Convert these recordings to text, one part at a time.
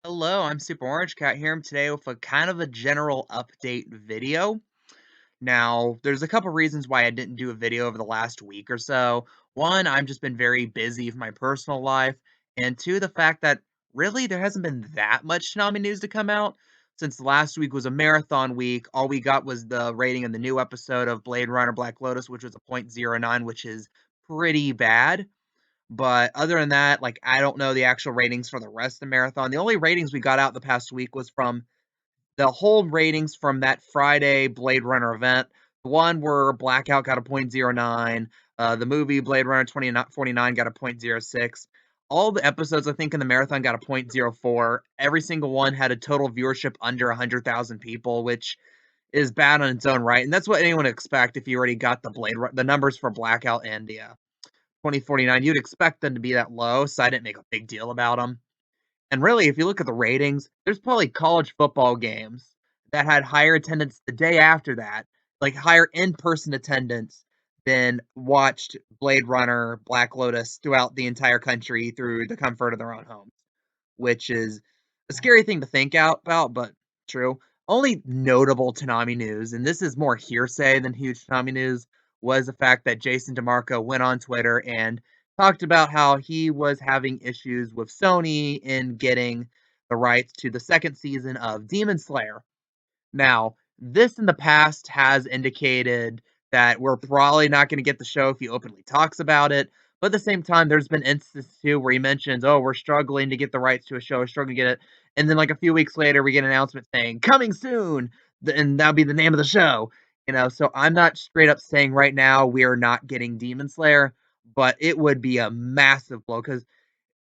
Hello, I'm Super Orange Cat here today with a kind of a general update video. Now, there's a couple reasons why I didn't do a video over the last week or so. One, I've just been very busy with my personal life, and two, the fact that really there hasn't been that much Toonami news to come out since last week was a marathon week. All we got was the rating of the new episode of Blade Runner Black Lotus, which was a .09, which is pretty bad. But other than that, like, I don't know the actual ratings for the rest of the marathon. The only ratings we got out the past week was from the whole ratings from that Friday Blade Runner event. The one where Blackout got a .09, the movie Blade Runner 2049 got a .06. All the episodes, I think, in the marathon got a .04. Every single one had a total viewership under 100,000 people, which is bad on its own right. And that's what anyone would expect if you already got the numbers for Blackout and the 2049. You'd expect them to be that low, so I didn't make a big deal about them. And really, if you look at the ratings, there's probably college football games that had higher attendance the day after that, like higher in-person attendance than watched Blade Runner, Black Lotus throughout the entire country through the comfort of their own homes, which is a scary thing to think out about, but true. Only notable Toonami news, and this is more hearsay than huge Toonami news, was the fact that Jason DeMarco went on Twitter and talked about how he was having issues with Sony in getting the rights to the second season of Demon Slayer. Now, this in the past has indicated that we're probably not going to get the show if he openly talks about it. But at the same time, there's been instances too where he mentions, "Oh, we're struggling to get the rights to a show, we're struggling to get it," and then like a few weeks later, we get an announcement saying "coming soon," and that'll be the name of the show. So I'm not straight up saying right now we are not getting Demon Slayer, but it would be a massive blow because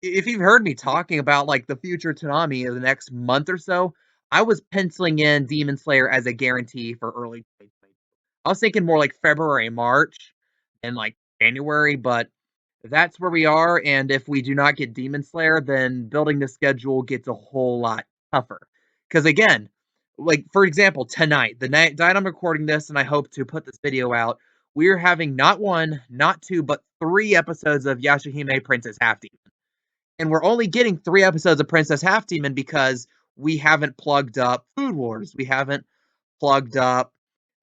if you've heard me talking about like the future Toonami in the next month or so, I was penciling in Demon Slayer as a guarantee for early 2022. I was thinking more like February, March, and like January, but that's where we are. And if we do not get Demon Slayer, then building the schedule gets a whole lot tougher. Because again, like for example, tonight, the night I'm recording this, and I hope to put this video out, we're having not one, not two, but three episodes of Yashahime Princess Half Demon. And we're only getting 3 episodes of Princess Half Demon because we haven't plugged up Food Wars. We haven't plugged up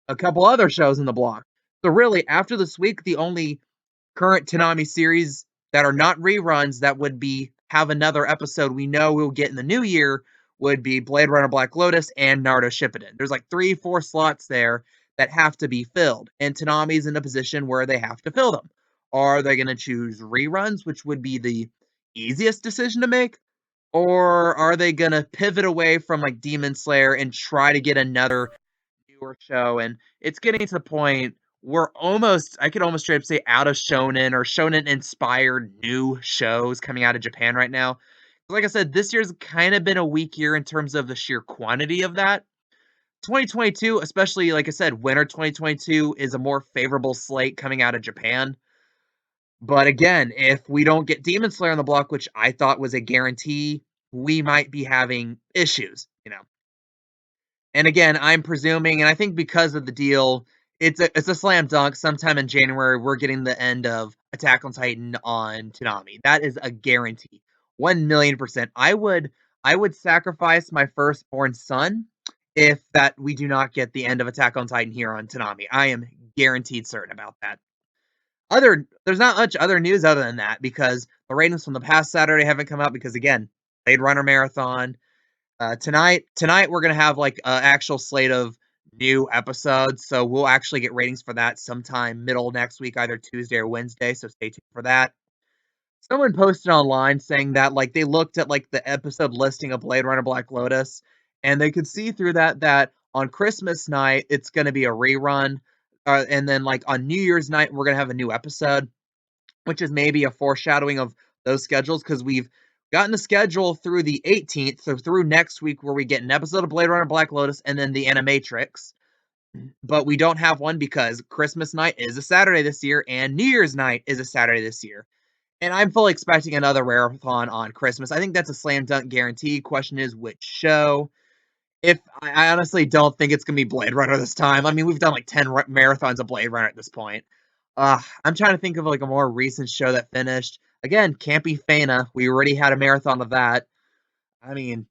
a couple other shows in the block. So really, after this week, the only current Toonami series that are not reruns that would be have another episode we know we'll get in the new year would be Blade Runner Black Lotus and Naruto Shippuden. There's like 3, 4 slots there that have to be filled, and Toonami's in a position where they have to fill them. Are they going to choose reruns, which would be the easiest decision to make, or are they going to pivot away from like Demon Slayer and try to get another newer show? And it's getting to the point I could almost straight up say out of shonen or shonen inspired new shows coming out of Japan right now. Like I said, this year's kind of been a weak year in terms of the sheer quantity of that. 2022, especially like I said, winter 2022 is a more favorable slate coming out of Japan. But again, if we don't get Demon Slayer on the block, which I thought was a guarantee, we might be having issues. And again, I'm presuming, and I think because of the deal, it's a slam dunk. Sometime in January, we're getting the end of Attack on Titan on Toonami. That is a guarantee, 1,000,000%. I would sacrifice my firstborn son if that we do not get the end of Attack on Titan here on Toonami. I am guaranteed certain about that. There's not much other news other than that because the ratings from the past Saturday haven't come out because again, Blade Runner marathon. Tonight we're gonna have like an actual slate of new episodes, so we'll actually get ratings for that sometime middle next week, either Tuesday or Wednesday. So stay tuned for that. Someone posted online saying that like they looked at like the episode listing of Blade Runner Black Lotus, and they could see through that on Christmas night it's gonna be a rerun, and then like on New Year's night we're gonna have a new episode, which is maybe a foreshadowing of those schedules because we've gotten the schedule through the 18th, so through next week where we get an episode of Blade Runner Black Lotus and then the Animatrix. But we don't have one because Christmas night is a Saturday this year and New Year's night is a Saturday this year. And I'm fully expecting another marathon on Christmas. I think that's a slam dunk guarantee. Question is which show. If I honestly don't think it's gonna be Blade Runner this time. I mean, we've done like 10 marathons of Blade Runner at this point. I'm trying to think of like a more recent show that finished. Again, can't be Fana. We already had a marathon of that. I mean,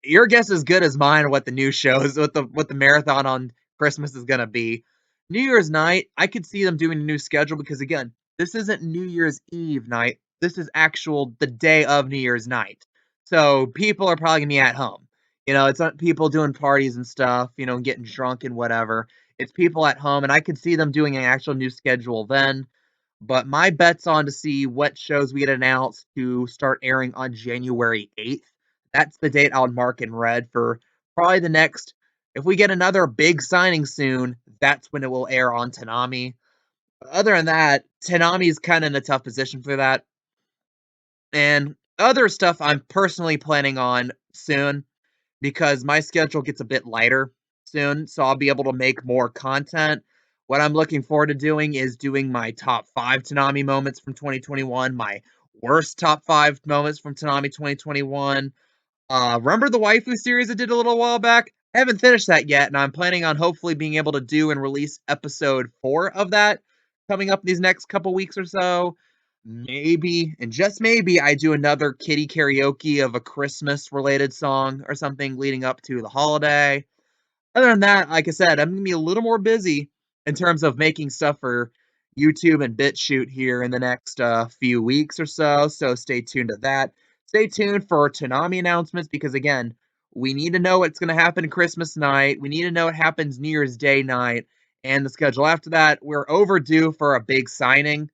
Your guess is good as mine what the new shows, what the marathon on Christmas is gonna be. New Year's night, I could see them doing a new schedule because again, this isn't New Year's Eve night. This is actual the day of New Year's night. So people are probably gonna be at home. It's not people doing parties and stuff, getting drunk and whatever. It's people at home, and I could see them doing an actual new schedule then. But my bet's on to see what shows we get announced to start airing on January 8th. That's the date I'll mark in red for probably the next. If we get another big signing soon, that's when it will air on Toonami. Other than that, Toonami's kind of in a tough position for that. And other stuff I'm personally planning on soon because my schedule gets a bit lighter soon, so I'll be able to make more content. What I'm looking forward to doing is doing my top 5 Toonami moments from 2021, my worst top 5 moments from Toonami 2021. Remember the waifu series I did a little while back? I haven't finished that yet, and I'm planning on hopefully being able to do and release episode 4 of that coming up these next couple weeks or so. Maybe, and just maybe, I do another kitty karaoke of a Christmas related song or something leading up to the holiday. Other than that, like I said, I'm gonna be a little more busy in terms of making stuff for YouTube and BitChute here in the next few weeks or so. So stay tuned to that. Stay tuned for Toonami announcements because again, we need to know what's gonna happen Christmas night. We need to know what happens New Year's Day night and the schedule after that. We're overdue for a big signing,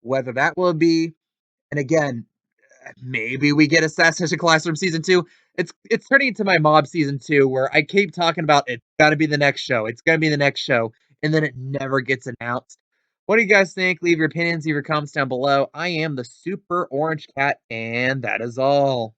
whether that will be. And again, maybe we get Assassination Classroom season 2. It's turning into my Mob season 2 where I keep talking about it's got to be the next show. It's going to be the next show and then it never gets announced. What do you guys think? Leave your opinions, leave your comments down below. I am the Super Orange Cat and that is all.